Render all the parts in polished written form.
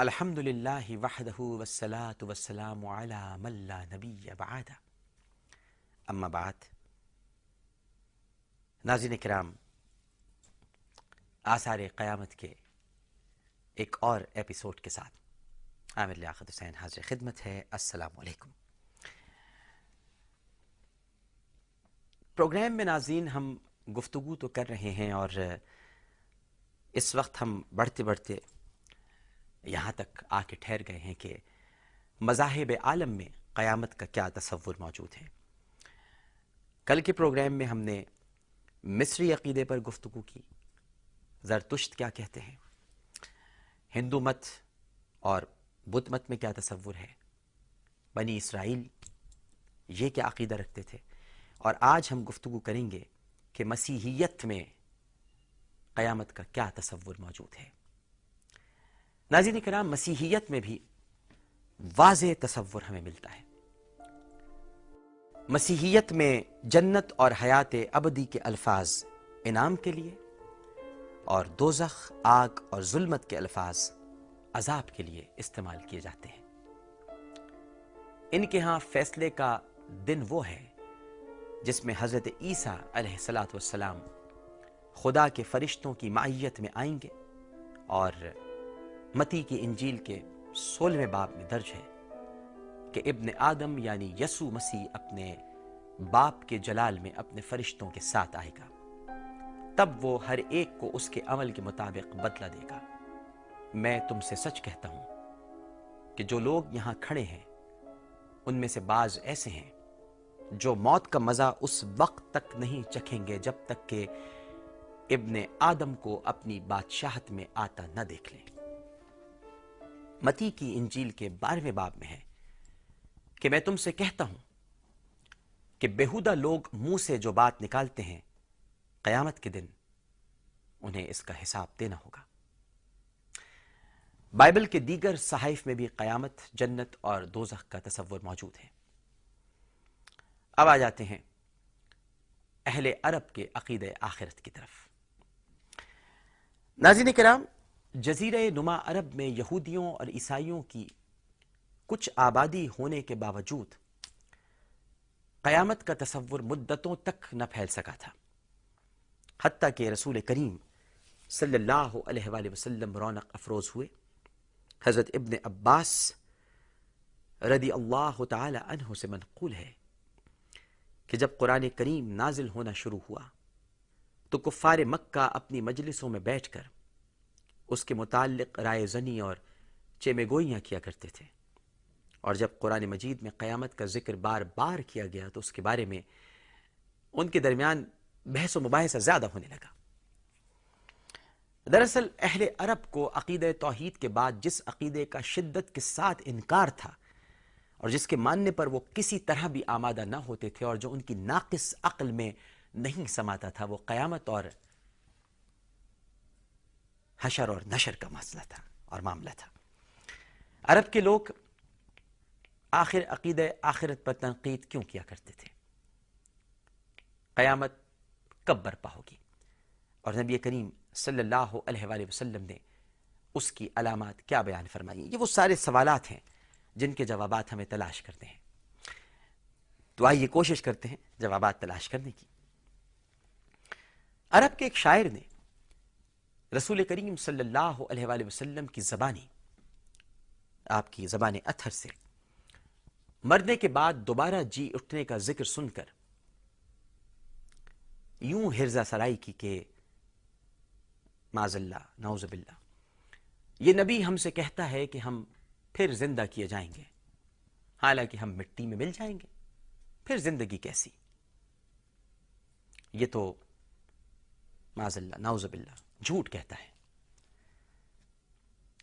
الحمدللہ وحدہ والصلاة والسلام علی من لا نبی بعد اما بعد۔ ناظرین کرام، آثار قیامت کے ایک اور ایپیسوڈ کے ساتھ عامر لیاقت حسین حاضر خدمت ہے۔ السلام علیکم۔ پروگرام میں ناظرین ہم گفتگو تو کر رہے ہیں اور اس وقت ہم بڑھتے بڑھتے یہاں تک آ کے ٹھہر گئے ہیں کہ مذاہب عالم میں قیامت کا کیا تصور موجود ہے۔ کل کے پروگرام میں ہم نے مصری عقیدے پر گفتگو کی، زرتشت کیا کہتے ہیں، ہندو مت اور بدھ مت میں کیا تصور ہے، بنی اسرائیل یہ کیا عقیدہ رکھتے تھے، اور آج ہم گفتگو کریں گے کہ مسیحیت میں قیامت کا کیا تصور موجود ہے۔ ناظرین کرام، مسیحیت میں بھی واضح تصور ہمیں ملتا ہے۔ مسیحیت میں جنت اور حیات ابدی کے الفاظ انعام کے لیے اور دوزخ، آگ اور ظلمت کے الفاظ عذاب کے لیے استعمال کیے جاتے ہیں۔ ان کے ہاں فیصلے کا دن وہ ہے جس میں حضرت عیسیٰ علیہ السلام خدا کے فرشتوں کی معیت میں آئیں گے، اور متی کی انجیل کے 16ویں باب میں درج ہے کہ ابن آدم یعنی یسوع مسیح اپنے باپ کے جلال میں اپنے فرشتوں کے ساتھ آئے گا، تب وہ ہر ایک کو اس کے عمل کے مطابق بدلہ دے گا۔ میں تم سے سچ کہتا ہوں کہ جو لوگ یہاں کھڑے ہیں ان میں سے بعض ایسے ہیں جو موت کا مزہ اس وقت تک نہیں چکھیں گے جب تک کہ ابن آدم کو اپنی بادشاہت میں آتا نہ دیکھ لیں۔ متی کی انجیل کے 12ویں باب میں ہے کہ میں تم سے کہتا ہوں کہ بیہودہ لوگ منہ سے جو بات نکالتے ہیں قیامت کے دن انہیں اس کا حساب دینا ہوگا۔ بائبل کے دیگر صحائف میں بھی قیامت، جنت اور دوزخ کا تصور موجود ہے۔ اب آ جاتے ہیں اہل عرب کے عقیدہ آخرت کی طرف۔ ناظرین کرام، جزیرہ نما عرب میں یہودیوں اور عیسائیوں کی کچھ آبادی ہونے کے باوجود قیامت کا تصور مدتوں تک نہ پھیل سکا تھا، حتیٰ کہ رسول کریم صلی اللہ علیہ وآلہ وسلم رونق افروز ہوئے۔ حضرت ابن عباس رضی اللہ تعالی عنہ سے منقول ہے کہ جب قرآن کریم نازل ہونا شروع ہوا تو کفار مکہ اپنی مجلسوں میں بیٹھ کر اس کے متعلق رائے زنی اور چیمے گوئیاں کیا کرتے تھے، اور جب قرآن مجید میں قیامت کا ذکر بار بار کیا گیا تو اس کے بارے میں ان کے درمیان بحث و مباحثہ زیادہ ہونے لگا۔ دراصل اہل عرب کو عقیدہ توحید کے بعد جس عقیدے کا شدت کے ساتھ انکار تھا اور جس کے ماننے پر وہ کسی طرح بھی آمادہ نہ ہوتے تھے اور جو ان کی ناقص عقل میں نہیں سماتا تھا، وہ قیامت اور حشر اور نشر کا مسئلہ تھا اور معاملہ تھا۔ عرب کے لوگ آخر عقیدہ آخرت پر تنقید کیوں کیا کرتے تھے؟ قیامت کب برپا ہوگی؟ اور نبی کریم صلی اللہ علیہ وآلہ وسلم نے اس کی علامات کیا بیان فرمائی؟ یہ وہ سارے سوالات ہیں جن کے جوابات ہمیں تلاش کرتے ہیں، تو آئیے کوشش کرتے ہیں جوابات تلاش کرنے کی۔ عرب کے ایک شاعر نے رسول کریم صلی اللہ علیہ وآلہ وسلم کی زبانی، آپ کی زبان اطہر سے مرنے کے بعد دوبارہ جی اٹھنے کا ذکر سن کر یوں ہرزہ سرائی کی کہ معاذ اللہ، نعوذ باللہ، یہ نبی ہم سے کہتا ہے کہ ہم پھر زندہ کیے جائیں گے، حالانکہ ہم مٹی میں مل جائیں گے، پھر زندگی کیسی؟ یہ تو معاذ اللہ، نعوذ باللہ، جھوٹ کہتا ہے۔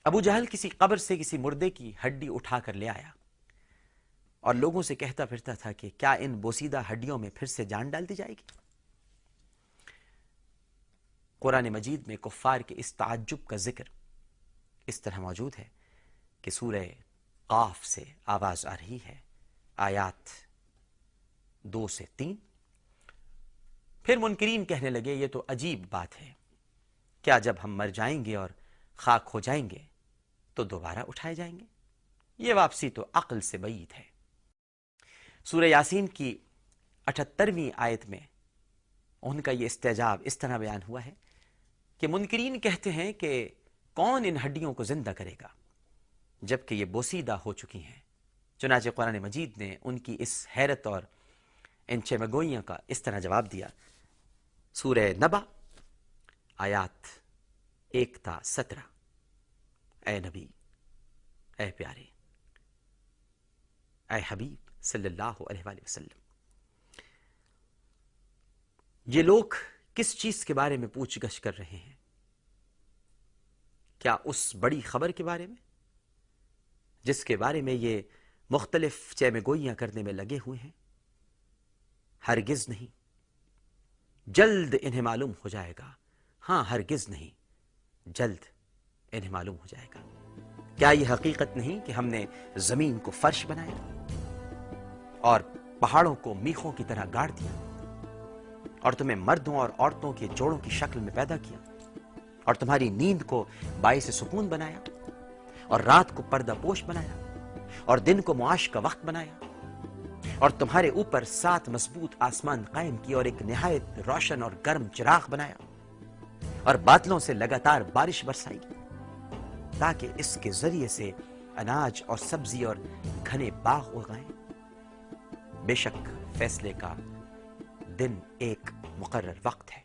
ابو جہل کسی قبر سے کسی مردے کی ہڈی اٹھا کر لے آیا اور لوگوں سے کہتا پھرتا تھا کہ کیا ان بوسیدہ ہڈیوں میں پھر سے جان ڈال دی جائے گی؟ قرآن مجید میں کفار کے اس تعجب کا ذکر اس طرح موجود ہے کہ سورہ قاف سے آواز آ رہی ہے، آیات 2 سے 3۔ پھر منکرین کہنے لگے یہ تو عجیب بات ہے، کیا جب ہم مر جائیں گے اور خاک ہو جائیں گے تو دوبارہ اٹھائے جائیں گے۔ یہ واپسی تو عقل سے بعید ہے۔ سورہ یاسین کی 78ویں آیت میں ان کا یہ استعجاب اس طرح بیان ہوا ہے کہ منکرین کہتے ہیں کہ کون ان ہڈیوں کو زندہ کرے گا جبکہ یہ بوسیدہ ہو چکی ہیں۔ چنانچہ قرآن مجید نے ان کی اس حیرت اور ان چمگوئیوں کا اس طرح جواب دیا۔ سورہ نبا آیات 1 تا 17۔ اے نبی، اے پیارے، اے حبیب صلی اللہ علیہ وآلہ وسلم، یہ لوگ کس چیز کے بارے میں پوچھ گچھ کر رہے ہیں؟ کیا اس بڑی خبر کے بارے میں جس کے بارے میں یہ مختلف چیمگوئیاں کرنے میں لگے ہوئے ہیں؟ ہرگز نہیں، جلد انہیں معلوم ہو جائے گا۔ ہاں، ہرگز نہیں، جلد انہیں معلوم ہو جائے گا۔ کیا یہ حقیقت نہیں کہ ہم نے زمین کو فرش بنایا اور پہاڑوں کو میخوں کی طرح گاڑ دیا، اور تمہیں مردوں اور عورتوں کے جوڑوں کی شکل میں پیدا کیا، اور تمہاری نیند کو باعث سکون بنایا، اور رات کو پردہ پوش بنایا، اور دن کو معاش کا وقت بنایا، اور تمہارے اوپر 7 مضبوط آسمان قائم کیے اور ایک نہایت روشن اور گرم چراغ بنایا، اور بادلوں سے لگاتار بارش برسائی تاکہ اس کے ذریعے سے اناج اور سبزی اور گھنے باغ اگائیں۔ بے شک فیصلے کا دن ایک مقرر وقت ہے۔